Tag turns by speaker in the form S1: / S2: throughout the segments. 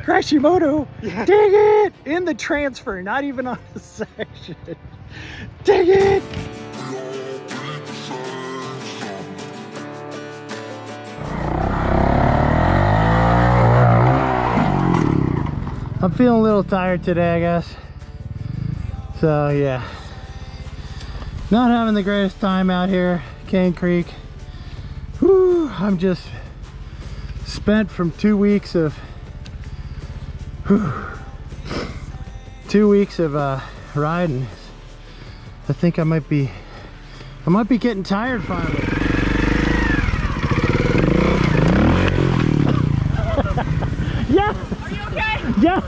S1: Crashy moto.
S2: Yeah.
S1: Dig it! In the transfer, not even on the section. Dig it! I'm feeling a little tired today, I guess. So yeah, not having the greatest time out here, Cane Creek. Whew, I'm just spent from 2 weeks of 2 weeks of riding. I think I might be getting tired finally. Yeah.
S3: Are you okay?
S1: Yeah.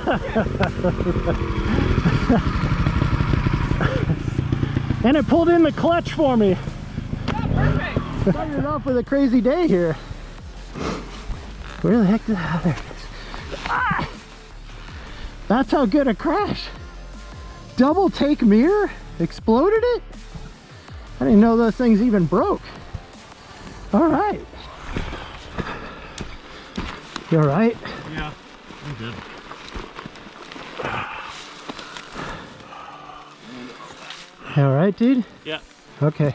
S1: And it pulled in the clutch for me.
S3: Oh, perfect.
S1: Started off with a crazy day here. Where the heck did that? There it is. Ah! That's how good a crash. Double take mirror? Exploded it? I didn't know those things even broke. All right. You all right?
S2: Yeah, I'm good.
S1: You all right, dude?
S2: Yeah.
S1: Okay.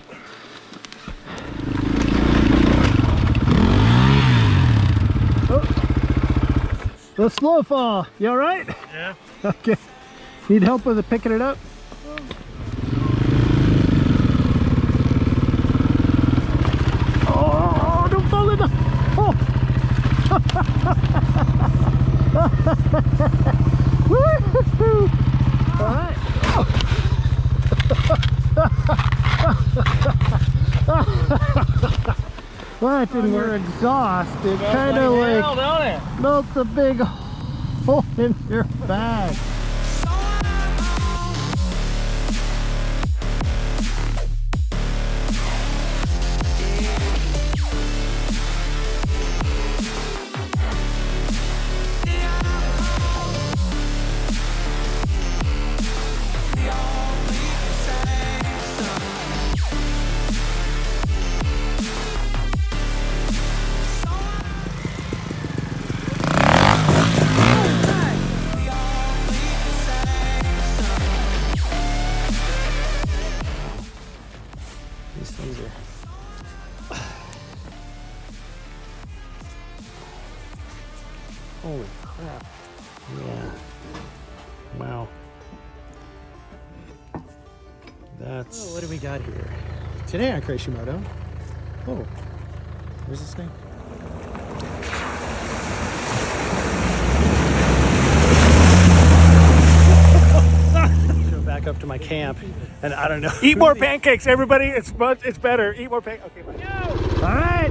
S1: Oh. The slow fall. You all right?
S2: Yeah.
S1: Okay. Need help with picking it up? Oh, don't fall in the... Oh. Woo-hoo-hoo. All right. Well, that didn't work. Exhaust. It kind of like
S2: don't it?
S1: melts a big hole in your bag. These things are... Holy crap. Yeah. Wow. That's... Oh, what do we got here? Today on Crashy Moto. Oh, where's this thing? Back up to my camp, and I don't know.
S2: Eat more pancakes, everybody. It's better. Eat more pancakes. Okay, bye.
S1: All right.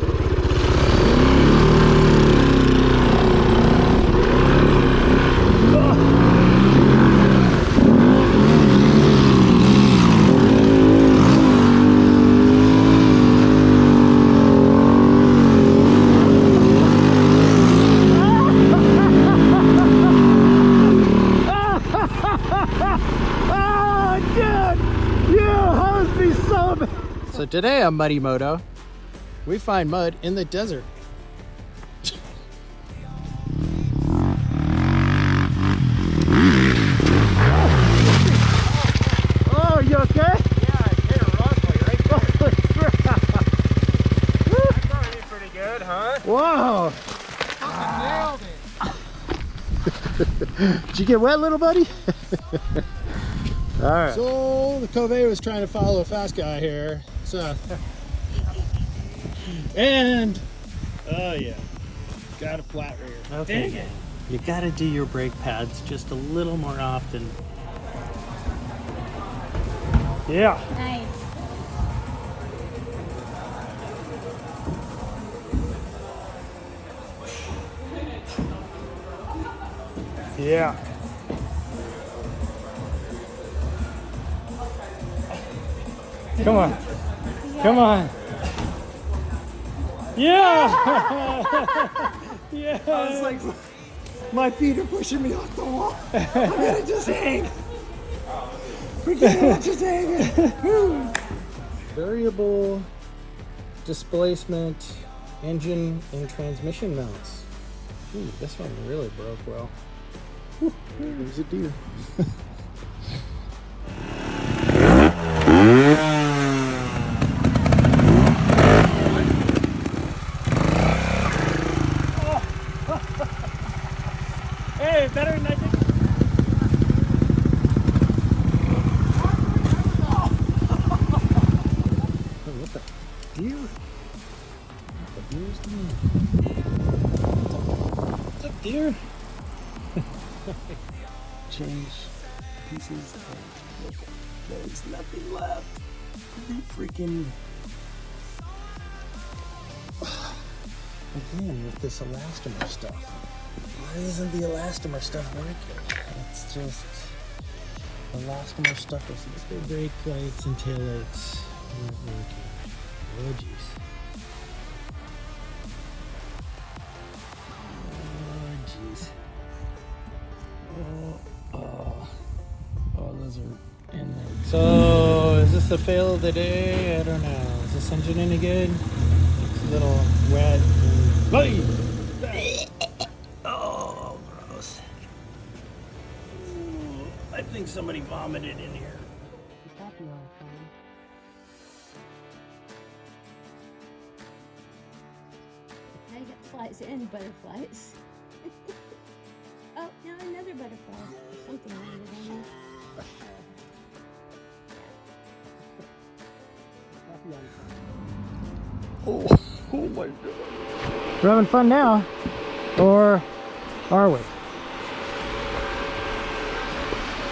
S1: So today on Muddy Moto, we find mud in the desert. Oh, you okay?
S2: Yeah, I hit a rock right there. That's probably pretty good, huh?
S1: Whoa!
S2: Nailed it.
S1: Did you get wet, little buddy? All right.
S4: So the Cove was trying to follow a fast guy here. So and oh yeah, got a flat rear.
S1: Okay.
S2: Dang it.
S1: You gotta do your brake pads just a little more often.
S2: Yeah.
S3: Nice.
S2: Yeah. Come on. Come on. Yeah. Yeah.
S4: I was like, my feet are pushing me off the wall. I'm gonna just hang. Forget it, I'm just hanging.
S1: Variable displacement engine and transmission mounts. Ooh, this one really broke well. There's a deer.
S2: Hey, better than I did.
S1: What the deer? What the deer's doing? What's up, deer? Change pieces. Look, there's nothing left. Freaking. Again, with this elastomer stuff. Why isn't the elastomer stuff working? It's just elastomer stuff is supposed to brake lights and taillights aren't working. Oh jeez. Oh, those are in there. So, is this the fail of the day? I don't know. Is this engine any good? It's a little wet. Oh, gross. Ooh, I think somebody vomited in here.
S5: Now you got flies and butterflies. Oh, now another butterfly. Something landed on me.
S1: Oh my god. We're having fun now. Or are we?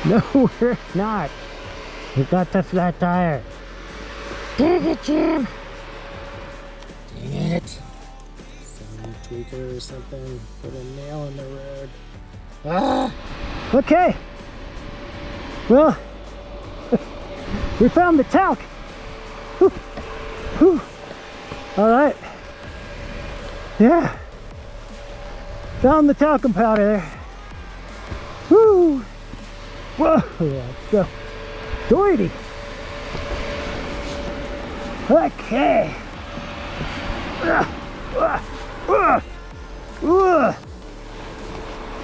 S1: No, we're not. We got the flat tire. Dang it, Jim. Dang it. Some tweaker or something put a nail in the road. Ah! Okay. Well, we found the talc. Whew. Whew. All right. Yeah. Found the talcum powder there. Woo! Whoa! Let's go. Doity. Okay.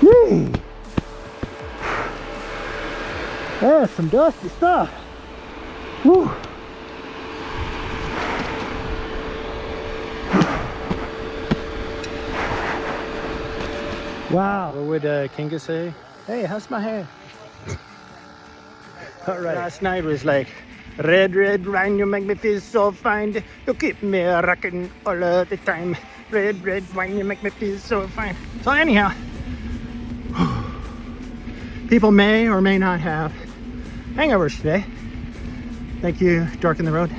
S1: Yee. That's some dusty stuff. Woo. Wow. What would Kinga say? Hey, how's my hair? All right. Last night was like, red, red wine, you make me feel so fine. You keep me rocking all of the time. Red, red wine, you make me feel so fine. So anyhow, people may or may not have hangovers today. Thank you, Dark in the Road.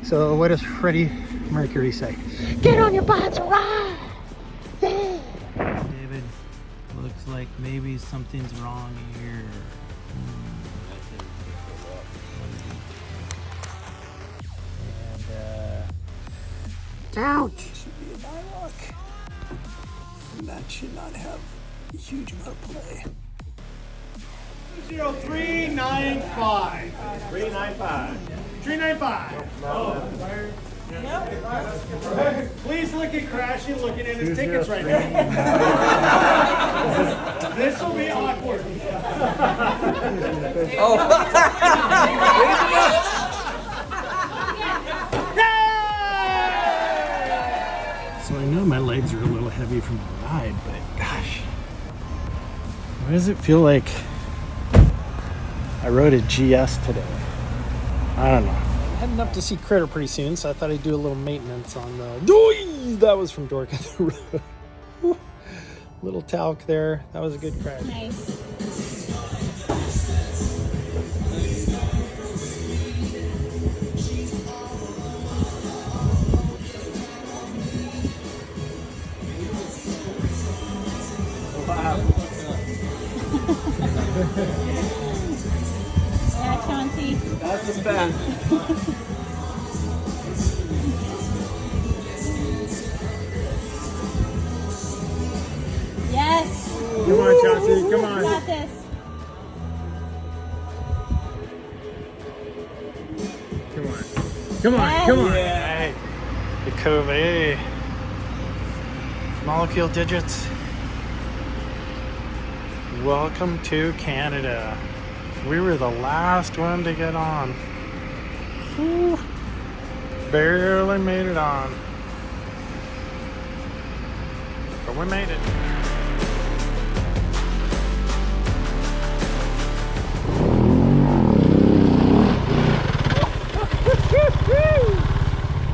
S1: So what does Freddie Mercury say? Get on your butts and ride! Yeah. David, looks like maybe something's wrong here. Ouch! Should be a bylock. And that should not have a huge amount of play.
S2: 0395. 395. 395. Oh. Please look at Crashy looking at his tickets right now. This will be awkward.
S1: So I know my legs are a little heavy from the ride, but gosh, why does it feel like I rode a GS today? I don't know. I'm heading up to see Critter pretty soon, so I thought I'd do a little maintenance on the... That was from Dork at the Road. Little talc there. That was a good crash.
S5: Nice. Yeah, Chauncey.
S2: That's the stand.
S5: Yes.
S2: Come on, Chauncey. Come on.
S5: You got this.
S2: Come on. Come on.
S5: Yes.
S2: Come on.
S1: Hey, the curve, hey. Molecule digits. Welcome to Canada. We were the last one to get on. Whew. Barely made it on. But we made it.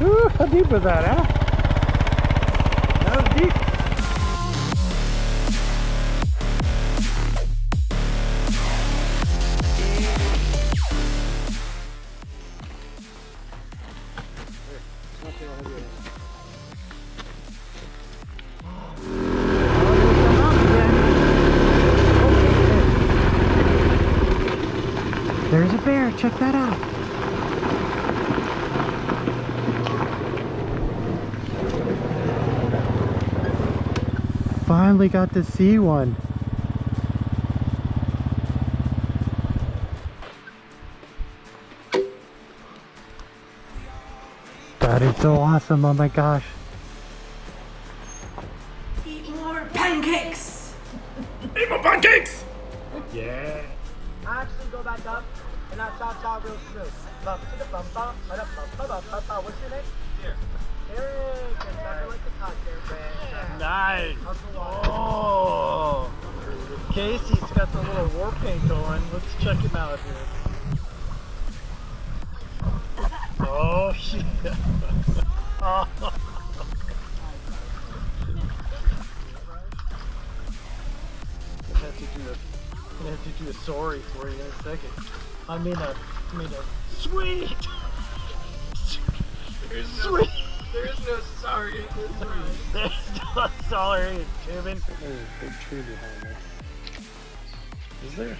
S1: Ooh, how deep was that, huh? That was deep. There's a bear, check that out. Finally got to see one. That is so awesome, oh my gosh.
S3: Eat more pancakes.
S2: Eat more pancakes!
S1: Yeah.
S4: Actually, go back up and that cha-cha real smooth. Bump to the bump, bump, bump, bump, bump, bump, bump. What's your name? Here. Eric, exactly like the cocktail.
S1: Nice. Oh. Casey's got the little war paint going. Let's check him out here. Oh shit. Oh. I have to do a sorry for you in a second. I mean a sweet. Sweet.
S4: There is no sorry.
S1: There's no sorry, Kevin. There's a big tree behind me. Is there?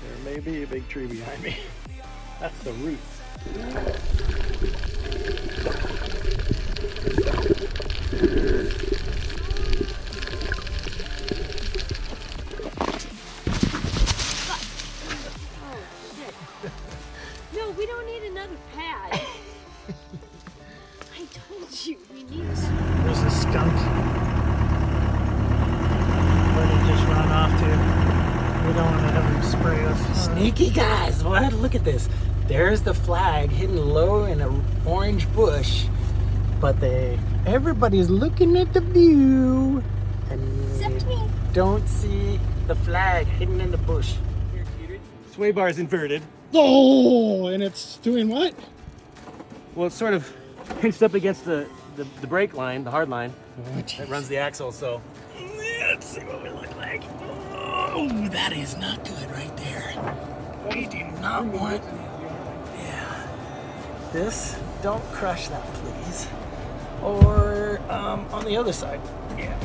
S1: There may be a big tree behind me. That's the roots.
S5: No, we don't need another pad. I told you we need some.
S1: There's a skunk. Where did it just run off to? We don't want to have him spray us.
S4: Sneaky guys, what? Look at this. There's the flag hidden low in an orange bush, but everybody's looking at the view and
S5: Except me.
S4: don't see the flag hidden in the bush.
S2: Sway bar is inverted.
S1: Oh, and it's doing what?
S2: Well, it's sort of pinched up against the brake line, the hard line that runs the axle, so. Let's see what we look like.
S4: Oh, that is not good right there. We do not want. Yeah. This, don't crush that, please. Or on the other side. Yeah.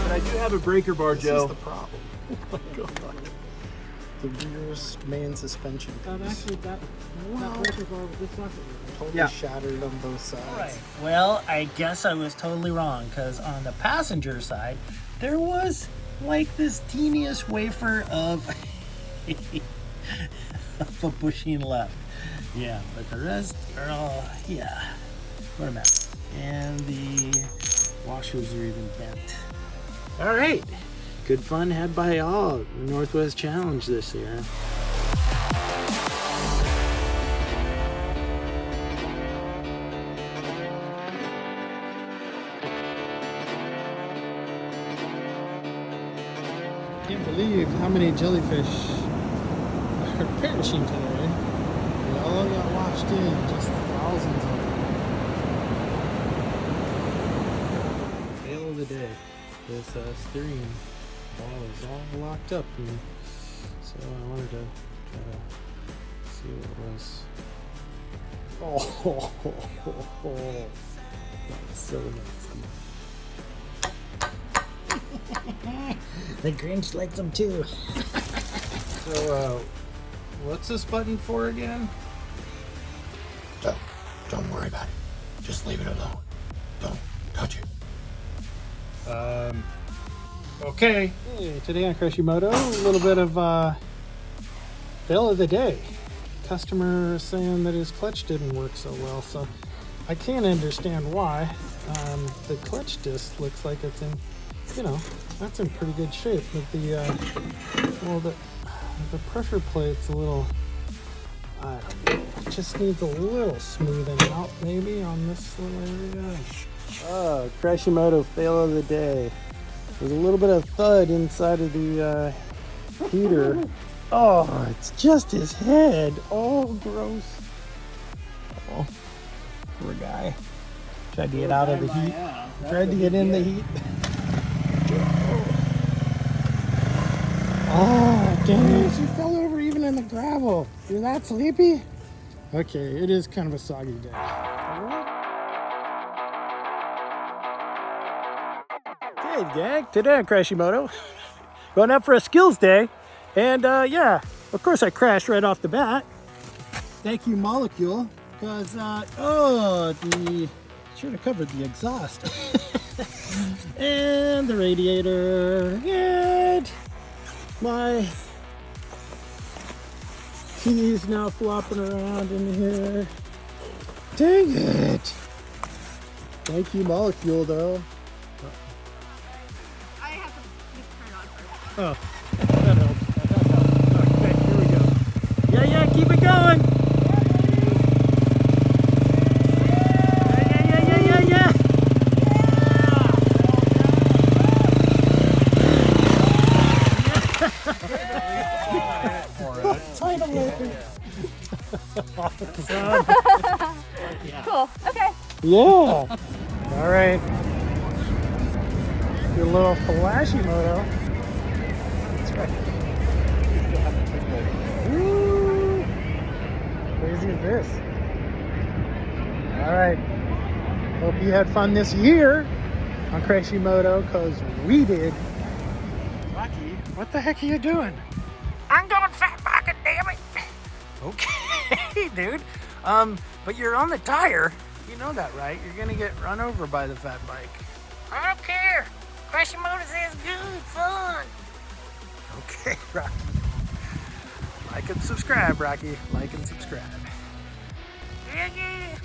S2: But I do have a breaker bar,
S1: This
S2: Joe.
S1: is the problem. Oh my god. The rear's main suspension piece totally shattered on both sides.
S4: Right. Well, I guess I was totally wrong, because on the passenger side, there was like this teeniest wafer of, of a bushing left. Yeah, but the rest are all, yeah, what a mess. And the washers are even bent. All right. Good fun had by all. The Northwest Challenge this year.
S1: Can't believe how many jellyfish are perishing today. They all got washed in, just thousands of them. Fail of the day. This steering ball is all locked up, and so I wanted to try to see what it was. Oh, that's so nasty.
S4: The Grinch likes them too.
S1: So, what's this button for again?
S6: Don't worry about it. Just leave it alone. Don't touch it.
S1: Okay. Hey, today on Crashy Moto, a little bit of fail of the day. customer saying that his clutch didn't work so well, so I can't understand why. The clutch disc looks like it's in, you know, that's in pretty good shape, but the well, the pressure plate's a little, I don't know, it just needs a little smoothing out maybe on this little area. Oh, Crashy fail of the day. There's a little bit of thud inside of the heater. Oh, it's just his head. Oh, gross. Oh, poor guy. Tried to get out of the heat. Tried to get in the heat. Oh, dang, she fell over even in the gravel. You're that sleepy? Okay, it is kind of a soggy day. Hey gang, today on Crashy going out for a skills day, and yeah, of course I crashed right off the bat. Thank you, Molecule, because should have covered the exhaust and the radiator, and my keys now flopping around in here. Dang it! Thank you, Molecule, though. Oh, that helps. That helps. Okay, here we go. Yeah, keep it going. Yeah.
S3: Cool. Okay.
S1: Yeah. All right. Your little flashy moto. That's right. Woo! Crazy is this? All right. Hope you had fun this year on Crashy Moto, because we did. Rocky, what the heck are you doing?
S7: I'm going fat pocket, damn it.
S1: Okay, dude. But you're on the tire. You know that, right? You're gonna get run over by the fat bike.
S7: I don't care. Crashy Motors is good fun.
S1: Okay, Rocky. Like and subscribe, Rocky. Like and subscribe.
S7: Yeah.